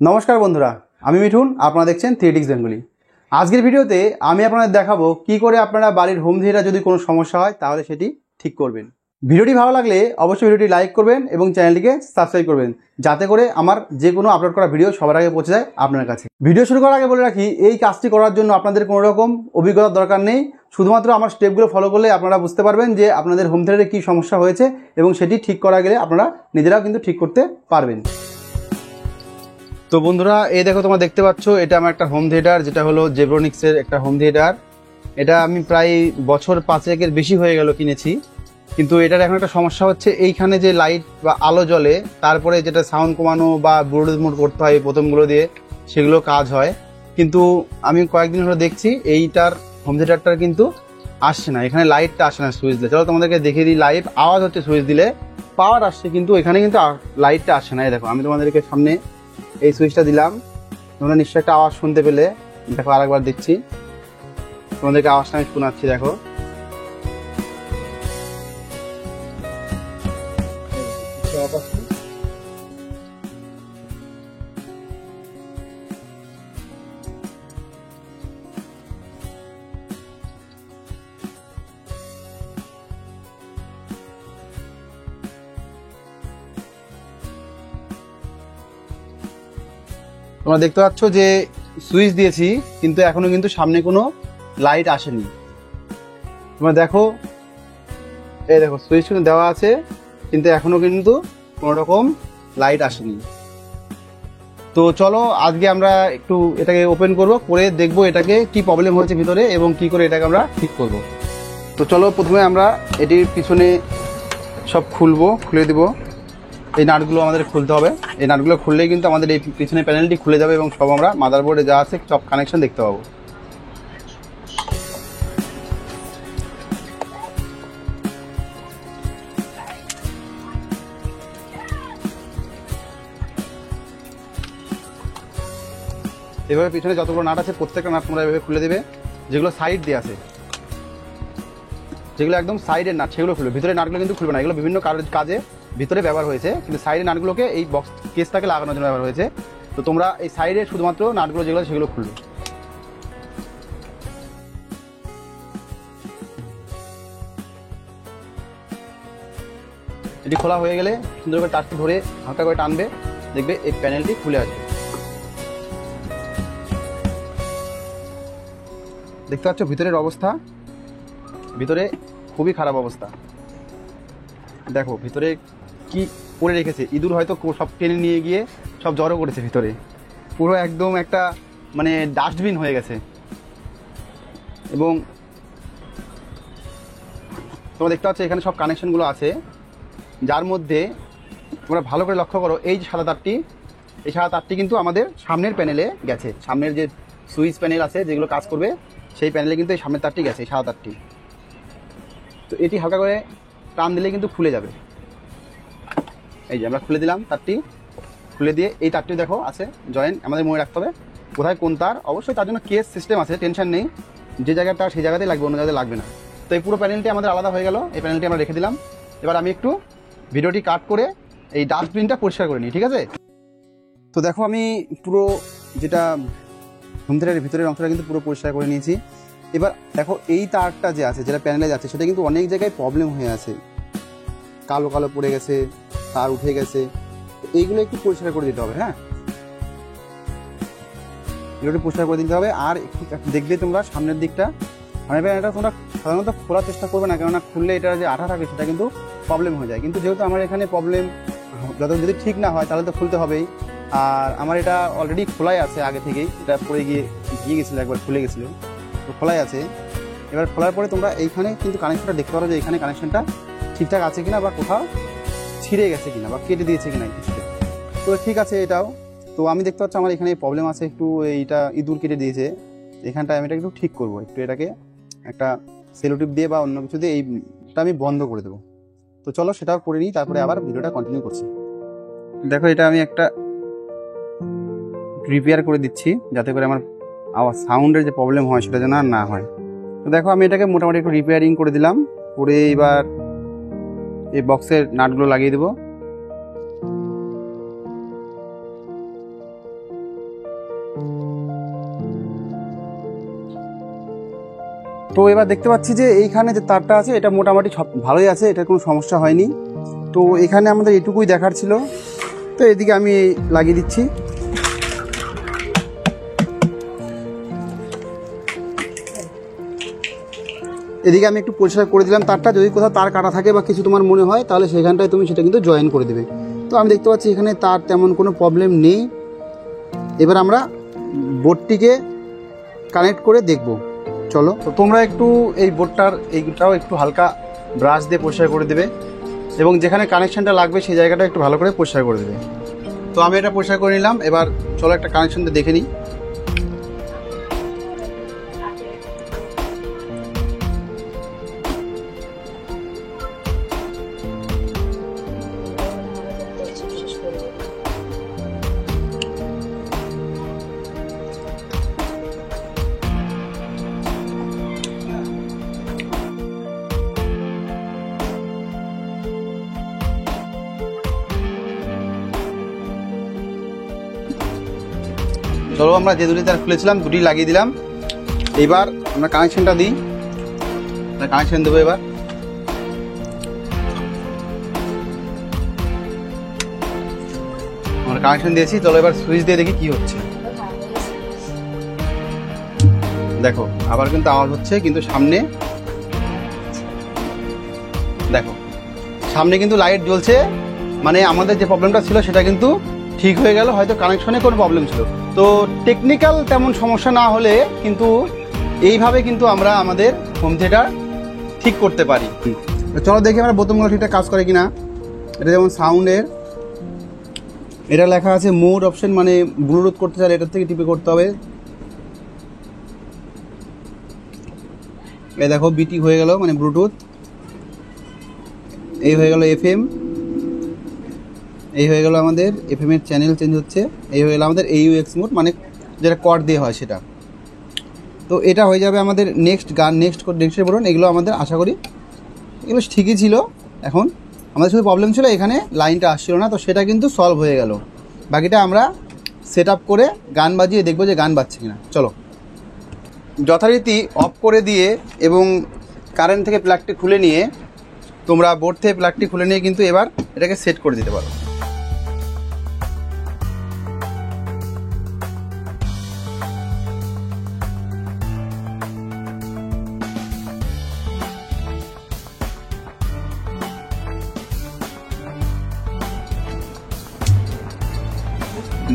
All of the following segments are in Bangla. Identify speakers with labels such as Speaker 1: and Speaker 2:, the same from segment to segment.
Speaker 1: নমস্কার বন্ধুরা, আমি মিঠুন। আপনারা দেখছেন থিয়েটিক্স বেঙ্গলি। আজকের ভিডিওতে আমি আপনাদের দেখাবো কি করে আপনারা বাড়ির হোম থিয়েটার যদি কোনো সমস্যা হয় তাহলে সেটি ঠিক করবেন। ভিডিওটি ভালো লাগলে অবশ্যই ভিডিওটি লাইক করবেন এবং চ্যানেলটিকে সাবস্ক্রাইব করবেন, যাতে করে আমার যে কোনো আপলোড করা ভিডিও সবার আগে পৌঁছে যায় আপনার কাছে। ভিডিও শুরু করার আগে বলে রাখি, এই কাজটি করার জন্য আপনাদের কোনো রকম অভিজ্ঞতার দরকার নেই। শুধুমাত্র আমার স্টেপগুলো ফলো করলে আপনারা বুঝতে পারবেন যে আপনাদের হোম থিয়েটারে কী সমস্যা হয়েছে এবং সেটি ঠিক করা গেলে আপনারা নিজেরাও কিন্তু ঠিক করতে পারবেন। তো বন্ধুরা, এই দেখো, তোমরা দেখতে পাচ্ছ এটা আমার একটা হোম থিয়েটার, যেটা হলো জেব্রনিক্সের একটা হোম থিয়েটার। এটা আমি প্রায় বছর 5-1 বেশি হয়ে গেল কিনেছি, কিন্তু এটার এখন একটা সমস্যা হচ্ছে, এইখানে যে লাইট বা আলো জ্বলে তারপরে যেটা সাউন্ড কমানো বা ব্লুটুথ মোড করতে হয় বোতামগুলো দিয়ে, সেগুলো কাজ হয়। কিন্তু আমি কয়েকদিন হলো দেখছি এইটার হোম থিয়েটারটার কিন্তু আসছে না, এখানে লাইটটা আসে না সুইচ দিলে। চলো তোমাদেরকে দেখিয়ে দিই। লাইভ আওয়াজ হচ্ছে সুইচ দিলে, পাওয়ার আসছে, কিন্তু এখানে কিন্তু লাইটটা আসে না। এই দেখো, আমি তোমাদেরকে সামনে এই সুইচটা দিলাম, তোমরা নিশ্চয়ই একটা আওয়াজ শুনতে পেলে। দেখো, আরেকবার দিচ্ছি, তোমাদেরকে আওয়াজটা আমি শোনাচ্ছি। দেখো, তোমরা দেখতে পাচ্ছ যে সুইচ দিয়েছি কিন্তু এখনো কিন্তু সামনে কোনো লাইট আসেনি। তোমরা দেখো, এই দেখো সুইচ কিন্তু দেওয়া আছে, কিন্তু এখনো কিন্তু কোনো রকম লাইট আসেনি। তো চলো আজকে আমরা একটু এটাকে ওপেন করব, করে দেখবো এটাকে কি প্রবলেম হয়েছে ভিতরে এবং কি করে এটাকে আমরা ঠিক করব। তো চলো প্রথমে আমরা এটির পিছনে সব খুলে দিব। এই নাটগুলো আমাদের খুলতে হবে। এই নাটগুলো খুললেই কিন্তু আমাদের এই পিছনে প্যানেলটি খুলে যাবে এবং সব আমরা মাদারবোর্ডে যা আছে সব কানেকশন দেখতে পাবো। এভাবে পিছনে যতগুলো নাট আছে প্রত্যেকটা নাট তোমরা এভাবে খুলে দেবে। যেগুলো সাইড দিয়ে আছে, যেগুলো একদম সাইডের নাট, সেগুলো খুলবে। ভিতরে নাটগুলো কিন্তু খুলবে না, এগুলো বিভিন্ন কাজে ভিতরে ব্যবহার হয়েছে, কিন্তু সাইডের নাটগুলোকে এই বক্স কেসটাকে লাগানোর জন্য ব্যবহার হয়েছে। তো তোমরা এই সাইডে শুধুমাত্র নাটগুলো যেগুলো সেগুলো খুলবে। এটি খোলা হয়ে গেলে সুন্দর করে টাচটি ধরে হালকা করে টানবে, দেখবে এই প্যানেলটি খুলে আসবে। দেখতে পাচ্ছ ভিতরের অবস্থা, ভিতরে খুবই খারাপ অবস্থা। দেখো ভিতরে কি করে রেখেছে, ইঁদুর হয়তো সব টেনে নিয়ে গিয়ে সব জড়ো করেছে ভিতরে। পুরো একদম একটা মানে ডাস্টবিন হয়ে গেছে। এবং তোমরা দেখতে পাচ্ছ এখানে সব কানেকশনগুলো আছে, যার মধ্যে তোমরা ভালো করে লক্ষ্য করো, এই যে সাদা তারটি, এই সাদা তারটি কিন্তু আমাদের সামনের প্যানেলে গেছে। সামনের যে সুইচ প্যানেল আছে যেগুলো কাজ করবে, সেই প্যানেলে কিন্তু এই সামনের তারটি গেছে, এই সাদা তারটি। তো এটি হালকা করে টান দিলে কিন্তু খুলে যাবে। এই যে আমরা খুলে দিলাম তারটি, খুলে দিয়ে এই তারটি দেখো আছে জয়েন্ট, আমাদের মনে রাখতে হবে কোথায় কোন তার। অবশ্যই তার জন্য কেস সিস্টেম আছে, টেনশন নেই, যে জায়গায় তার সেই জায়গাতেই লাগবে, অন্য জায়গায় লাগবে না। তো এই পুরো প্যানেলটি আমাদের আলাদা হয়ে গেল, এই প্যানেলটি আমরা রেখে দিলাম। এবার আমি একটু ভিডিওটি কাট করে এই ডাস্টবিনটা পরিষ্কার করে নিই, ঠিক আছে? তো দেখো, আমি পুরো যেটা হোম থিয়েটারের ভিতরের অংশটা কিন্তু পুরো পরিষ্কার করে নিয়েছি। এবার দেখো এই তারটা যে আছে, যেটা প্যানেলে যাচ্ছে, সেটা কিন্তু অনেক জায়গায় প্রবলেম হয়ে আছে, কালো কালো পড়ে গেছে, তার উঠে গেছে। এইগুলো একটু পরিষ্কার করে দিতে হবে। হ্যাঁ, এগুলো পরিষ্কার করে দিতে হবে। আর একটু দেখবে তোমরা সামনের দিকটা, মানে এটা তোমরা সাধারণত খোলার চেষ্টা করবে না, কেননা খুললে এটা যে আঠা থাকে সেটা কিন্তু প্রবলেম হয়ে যায়। কিন্তু যেহেতু আমার এখানে প্রবলেম যদি ঠিক না হয় তাহলে তো খুলতে হবেই। আর আমার এটা অলরেডি খোলাই আছে আগে থেকেই, এটা পরে গিয়ে গেছিলো, একবার খুলে গেছিলো, তো খোলাই আছে। এবার খোলার পরে তোমরা এইখানে কিন্তু কানেকশনটা দেখতে পারো যে এখানে কানেকশনটা ঠিকঠাক আছে কিনা, বা কোথাও ছিঁড়ে গেছে কিনা, বা কেটে দিয়েছে কিনা কিছুটা। তো ঠিক আছে এটাও। তো আমি দেখতে পাচ্ছি আমার এখানে প্রবলেম আছে, একটু এইটা ইঁদুর কেটে দিয়েছে এখানটায়। আমি এটা একটু ঠিক করবো, একটু এটাকে একটা সেলোটিপ দিয়ে বা অন্য কিছু দিয়ে এইটা আমি বন্ধ করে দেবো। তো চলো সেটাও করে নিই, তারপরে আবার ভিডিওটা কন্টিনিউ করছি। দেখো, এটা আমি একটা রিপেয়ার করে দিচ্ছি, যাতে করে আমার সাউন্ডের যে প্রবলেম হয় সেটা যেন আর না হয়। তো দেখো, আমি এটাকে মোটামুটি একটু রিপেয়ারিং করে দিলাম, করে এবার এই বক্সের নাটগুলো লাগিয়ে দেবো। তো এবার দেখতে পাচ্ছি যে এইখানে যে তারটা আছে এটা মোটামুটি সব ভালোই আছে, এটা কোনো সমস্যা হয়নি। তো এখানে আমাদের এটুকুই দেখার ছিল, তো এদিকে আমি লাগিয়ে দিচ্ছি। এদিকে আমি একটু পরিষ্কার করে দিলাম তারটা, যদি কোথাও তার কাটা থাকে বা কিছু তোমার মনে হয় তাহলে সেখানটায় তুমি সেটা কিন্তু জয়েন করে দেবে। তো আমি দেখতে পাচ্ছি এখানে তার তেমন কোনো প্রবলেম নেই। এবার আমরা বোর্ডটিকে কানেক্ট করে দেখব, চলো। তো তোমরা একটু এই বোর্ডটার এইটাও একটু হালকা ব্রাশ দিয়ে পরিষ্কার করে দেবে এবং যেখানে কানেকশানটা লাগবে সেই জায়গাটা একটু ভালো করে পরিষ্কার করে দেবে। তো আমি এটা পরিষ্কার করে নিলাম, এবার চলো একটা কানেকশানটা দেখে নিই। চলো আমরা যে দুটি তার খুলেছিলাম দুটি লাগিয়ে দিলাম। এবার আমরা কানেকশনটা দিই, কানেকশন দেবো। এবার আমরা কানেকশন দিয়েছি, চলো এবার সুইচ দিয়ে দেখি কি হচ্ছে। দেখো আবার কিন্তু আওয়াজ হচ্ছে, কিন্তু সামনে দেখো সামনে কিন্তু লাইট জ্বলছে, মানে আমাদের যে প্রবলেমটা ছিল সেটা কিন্তু ঠিক হয়ে গেল। হয়তো কানেকশনে কোনো প্রবলেম ছিল, তো টেকনিক্যাল তেমন সমস্যা না হলে কিন্তু এইভাবে কিন্তু আমরা আমাদের হোম থিয়েটার ঠিক করতে পারি। চলো দেখি আমরা বোতামগুলো ঠিকঠাক কাজ করে কিনা। এটা যেমন সাউন্ডের, এটা লেখা আছে মোড অপশন, মানে ব্লুটুথ করতে চাইলে এটার থেকে টিপে করতে হবে। এই দেখো বিটি হয়ে গেল, মানে ব্লুটুথ। এই হয়ে গেল এফএম, এই হয়ে গেল আমাদের এফএম এর চ্যানেল চেঞ্জ হচ্ছে। এই হয়ে গেল আমাদের AUX মোড, মানে যেটা কর্ড দিয়ে হয় সেটা। তো এটা হয়ে যাবে আমাদের নেক্সট গান, নেক্সট বলুন। এগুলো আমাদের আশা করি এগুলো ঠিকই ছিল। এখন আমাদের শুধু প্রবলেম ছিল এখানে লাইনটা আসছিল না, তো সেটা কিন্তু সলভ হয়ে গেল। বাকিটা আমরা সেট আপ করে গান বাজিয়ে দেখবো যে গান বাজছে কিনা। চলো যথারীতি অফ করে দিয়ে এবং কারেন্ট থেকে প্লাগটি খুলে নিয়ে, তোমরা বোর্ড থেকে প্লাগটি খুলে নিয়ে কিন্তু এবার এটাকে সেট করে দিতে পারো।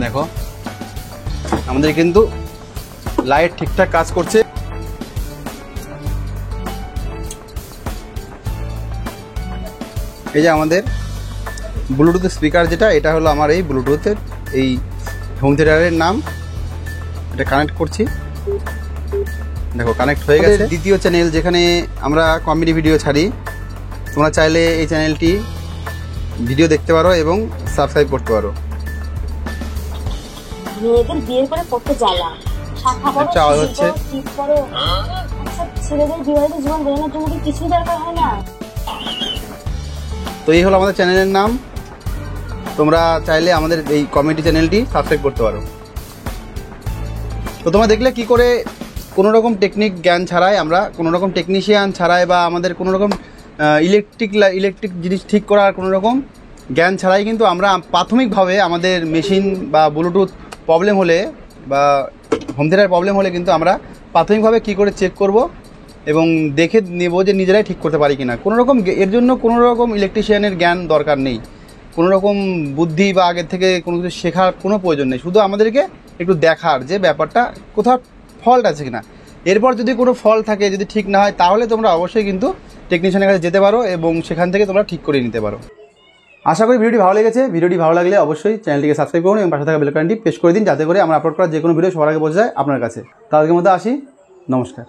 Speaker 1: দেখো আমাদের কিন্তু লাইট ঠিকঠাক কাজ করছে। এই যে আমাদের ব্লুটুথ স্পিকার যেটা, এটা হলো আমার এই ব্লুটুথের এই হোম থিয়েটারের নাম। এটা কানেক্ট করছি, দেখো কানেক্ট হয়ে গেছে। দ্বিতীয় চ্যানেল যেখানে আমরা কমেডি ভিডিও ছাড়ি, তোমরা চাইলে এই চ্যানেলটি ভিডিও দেখতে পারো এবং সাবস্ক্রাইব করতে পারো।
Speaker 2: মেয়েদের বিয়ের পরে কত জ্বালা, শাখা বড় হচ্ছে, টিপ বড়। আচ্ছা ছেলেদের বিবাহিত জীবন বোঝানোর জন্য কি কিছু দরকার হয় না?
Speaker 1: তো এই হলো আমাদের চ্যানেলের নাম। তোমরা চাইলে আমাদের এই কমেডি চ্যানেলটি সাবস্ক্রাইব করতে পারো। তো তোমরা দেখলে কি করে কোনো রকম টেকনিক জ্ঞান ছাড়াই, আমরা কোনো রকম টেকনিশিয়ান ছাড়াই বা আমাদের কোনো রকম ইলেকট্রিক জিনিস ঠিক করার কোনো রকম জ্ঞান ছাড়াই কিন্তু আমরা প্রাথমিকভাবে আমাদের মেশিন বা ব্লুটুথ প্রবলেম হলে বা হোম থিয়েটার প্রবলেম হলে কিন্তু আমরা প্রাথমিকভাবে কী করে চেক করব এবং দেখে নেব যে নিজেরাই ঠিক করতে পারি কিনা। কোনো রকম এর জন্য কোনো রকম ইলেকট্রিশিয়ানের জ্ঞান দরকার নেই, কোনো রকম বুদ্ধি বা আগের থেকে কোনো কিছু শেখার কোনো প্রয়োজন নেই। শুধু আমাদেরকে একটু দেখার যে ব্যাপারটা কোথাও ফল্ট আছে কিনা। এরপর যদি কোনো ফল্ট থাকে, যদি ঠিক না হয়, তাহলে তোমরা অবশ্যই কিন্তু টেকনিশিয়ানের কাছে যেতে পারো এবং সেখান থেকে তোমরা ঠিক করে নিতে পারো। আশা করি ভিডিওটি ভালো লেগেছে। ভিডিওটি ভালো লাগলে অবশ্যই চ্যানেলটিকে সাবস্ক্রাইব করুন এবং পাশে থাকা বেল আইকনটি প্রেস করে দিন, যাতে করে আমরা আপলোড করা যে কোনো ভিডিও সবার আগে পৌঁছে যায় আপনার কাছে। তার মধ্যে আসি, নমস্কার।